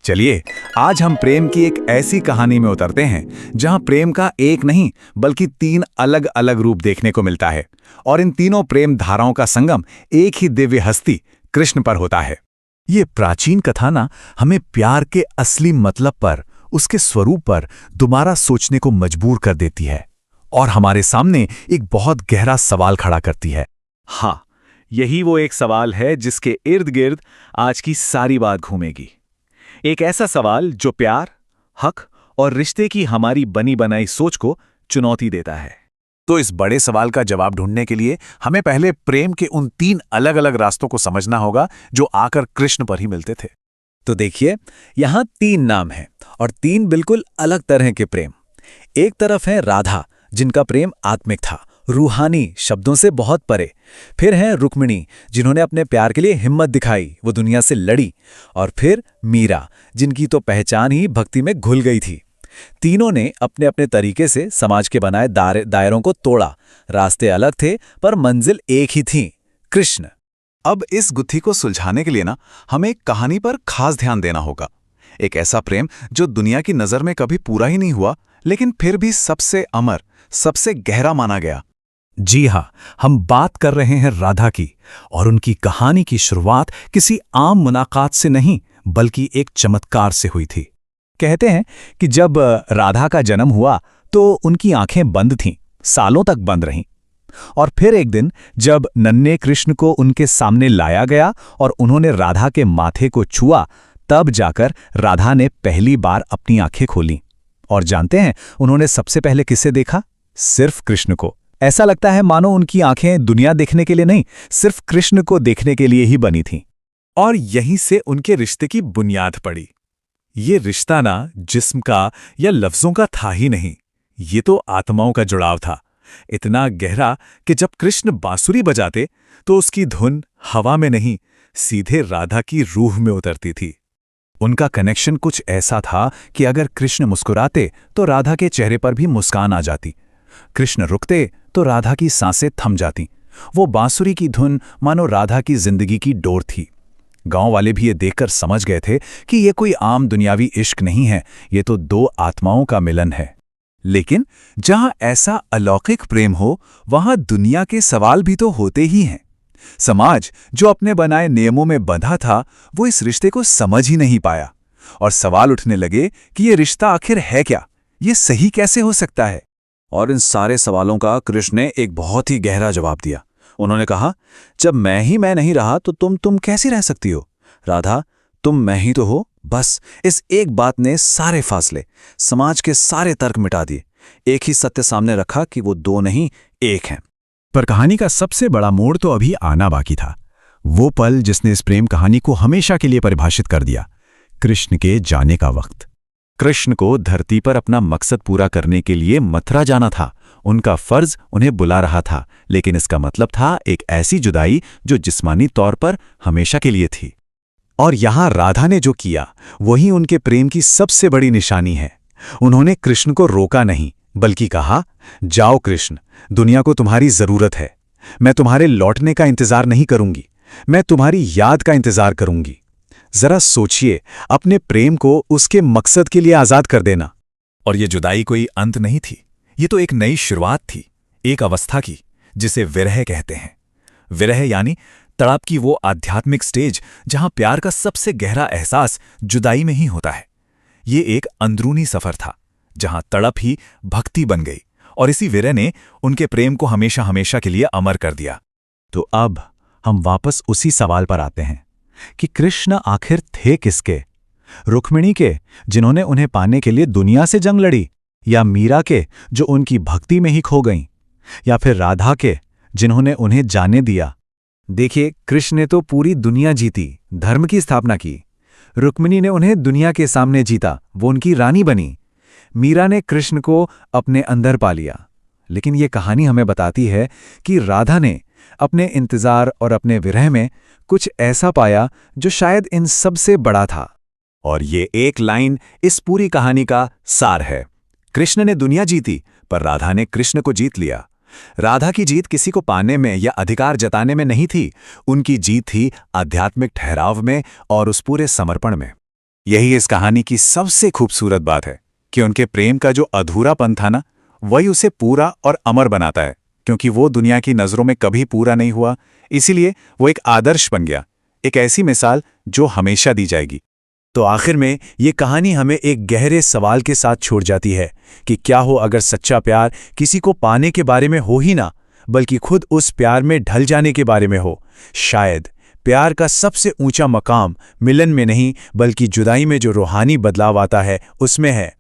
चलिए आज हम प्रेम की एक ऐसी कहानी में उतरते हैं जहां प्रेम का एक नहीं बल्कि 3 अलग अलग रूप देखने को मिलता है और इन तीनों प्रेम धाराओं का संगम एक ही दिव्य हस्ती कृष्ण पर होता है। ये प्राचीन कथा ना हमें प्यार के असली मतलब पर, उसके स्वरूप पर दोबारा सोचने को मजबूर कर देती है और हमारे सामने एक बहुत गहरा सवाल खड़ा करती है। हाँ, यही वो एक सवाल है जिसके इर्द गिर्द आज की सारी बात घूमेगी। एक ऐसा सवाल जो प्यार, हक और रिश्ते की हमारी बनी बनाई सोच को चुनौती देता है। तो इस बड़े सवाल का जवाब ढूंढने के लिए हमें पहले प्रेम के उन 3 अलग अलग रास्तों को समझना होगा जो आकर कृष्ण पर ही मिलते थे। तो देखिए, यहाँ 3 नाम हैं और 3 बिल्कुल अलग तरह के प्रेम। एक तरफ है राधा, जिनका प्रेम आत्मिक था, रूहानी, शब्दों से बहुत परे। फिर हैं रुक्मिणी, जिन्होंने अपने प्यार के लिए हिम्मत दिखाई, वो दुनिया से लड़ी। और फिर मीरा, जिनकी तो पहचान ही भक्ति में घुल गई थी। तीनों ने अपने अपने तरीके से समाज के बनाए दायरों को तोड़ा। रास्ते अलग थे पर मंजिल एक ही थी, कृष्ण। अब इस गुत्थी को सुलझाने के लिए ना हमें एक कहानी पर खास ध्यान देना होगा। एक ऐसा प्रेम जो दुनिया की नजर में कभी पूरा ही नहीं हुआ, लेकिन फिर भी सबसे अमर, सबसे गहरा माना गया। जी हाँ, हम बात कर रहे हैं राधा की, और उनकी कहानी की शुरुआत किसी आम मुलाकात से नहीं बल्कि एक चमत्कार से हुई थी। कहते हैं कि जब राधा का जन्म हुआ तो उनकी आंखें बंद थीं, सालों तक बंद रहीं। और फिर एक दिन जब नन्हे कृष्ण को उनके सामने लाया गया और उन्होंने राधा के माथे को छुआ, तब जाकर राधा ने पहली बार अपनी आंखें खोलीं। और जानते हैं उन्होंने सबसे पहले किसे देखा? सिर्फ कृष्ण को। ऐसा लगता है मानो उनकी आंखें दुनिया देखने के लिए नहीं, सिर्फ कृष्ण को देखने के लिए ही बनी थीं। और यहीं से उनके रिश्ते की बुनियाद पड़ी। ये रिश्ता ना जिस्म का या लफ्जों का था ही नहीं, ये तो आत्माओं का जुड़ाव था। इतना गहरा कि जब कृष्ण बांसुरी बजाते तो उसकी धुन हवा में नहीं, सीधे राधा की रूह में उतरती थी। उनका कनेक्शन कुछ ऐसा था कि अगर कृष्ण मुस्कुराते तो राधा के चेहरे पर भी मुस्कान आ जाती। कृष्ण रुकते तो राधा की सांसें थम जाती। वो बांसुरी की धुन मानो राधा की जिंदगी की डोर थी। गांव वाले भी ये देखकर समझ गए थे कि ये कोई आम दुनियावी इश्क नहीं है, ये तो 2 आत्माओं का मिलन है। लेकिन जहां ऐसा अलौकिक प्रेम हो, वहां दुनिया के सवाल भी तो होते ही हैं। समाज जो अपने बनाए नियमों में बंधा था, वो इस रिश्ते को समझ ही नहीं पाया और सवाल उठने लगे कि ये रिश्ता आखिर है क्या, ये सही कैसे हो सकता है। और इन सारे सवालों का कृष्ण ने एक बहुत ही गहरा जवाब दिया। उन्होंने कहा, जब मैं ही मैं नहीं रहा तो तुम कैसी रह सकती हो? राधा, तुम मैं ही तो हो। बस इस एक बात ने सारे फासले, समाज के सारे तर्क मिटा दिए। एक ही सत्य सामने रखा कि वो 2 नहीं, एक हैं। पर कहानी का सबसे बड़ा मोड़ तो अभी आना बाकी था। वो पल जिसने इस प्रेम कहानी को हमेशा के लिए परिभाषित कर दिया, कृष्ण के जाने का वक्त। कृष्ण को धरती पर अपना मकसद पूरा करने के लिए मथुरा जाना था। उनका फर्ज उन्हें बुला रहा था, लेकिन इसका मतलब था एक ऐसी जुदाई जो जिस्मानी तौर पर हमेशा के लिए थी। और यहां राधा ने जो किया वही उनके प्रेम की सबसे बड़ी निशानी है। उन्होंने कृष्ण को रोका नहीं, बल्कि कहा, जाओ कृष्ण, दुनिया को तुम्हारी जरूरत है। मैं तुम्हारे लौटने का इंतजार नहीं करूंगी, मैं तुम्हारी याद का इंतजार करूंगी। जरा सोचिए, अपने प्रेम को उसके मकसद के लिए आजाद कर देना। और ये जुदाई कोई अंत नहीं थी, ये तो एक नई शुरुआत थी, एक अवस्था की, जिसे विरह कहते हैं। विरह यानी तड़प की वो आध्यात्मिक स्टेज जहां प्यार का सबसे गहरा एहसास जुदाई में ही होता है। ये एक अंदरूनी सफर था जहां तड़प ही भक्ति बन गई, और इसी विरह ने उनके प्रेम को हमेशा हमेशा के लिए अमर कर दिया। तो अब हम वापस उसी सवाल पर आते हैं कि कृष्ण आखिर थे किसके? रुक्मिणी के, जिन्होंने उन्हें पाने के लिए दुनिया से जंग लड़ी, या मीरा के, जो उनकी भक्ति में ही खो गईं, या फिर राधा के, जिन्होंने उन्हें जाने दिया? देखिए, कृष्ण ने तो पूरी दुनिया जीती, धर्म की स्थापना की। रुक्मिणी ने उन्हें दुनिया के सामने जीता, वो उनकी रानी बनी। मीरा ने कृष्ण को अपने अंदर पा लिया। लेकिन ये कहानी हमें बताती है कि राधा ने अपने इंतजार और अपने विरह में कुछ ऐसा पाया जो शायद इन सबसे बड़ा था। और ये एक लाइन इस पूरी कहानी का सार है। कृष्ण ने दुनिया जीती, पर राधा ने कृष्ण को जीत लिया। राधा की जीत किसी को पाने में या अधिकार जताने में नहीं थी, उनकी जीत थी आध्यात्मिक ठहराव में और उस पूरे समर्पण में। यही इस कहानी की सबसे खूबसूरत बात है कि उनके प्रेम का जो अधूरापन था ना, वही उसे पूरा और अमर बनाता है, क्योंकि वो दुनिया की नज़रों में कभी पूरा नहीं हुआ, इसीलिए वो एक आदर्श बन गया, एक ऐसी मिसाल जो हमेशा दी जाएगी। तो आखिर में ये कहानी हमें एक गहरे सवाल के साथ छोड़ जाती है कि क्या हो अगर सच्चा प्यार किसी को पाने के बारे में हो ही ना, बल्कि खुद उस प्यार में ढल जाने के बारे में हो। शायद प्यार का सबसे ऊंचा मकाम मिलन में नहीं, बल्कि जुदाई में जो रूहानी बदलाव आता है उसमें है।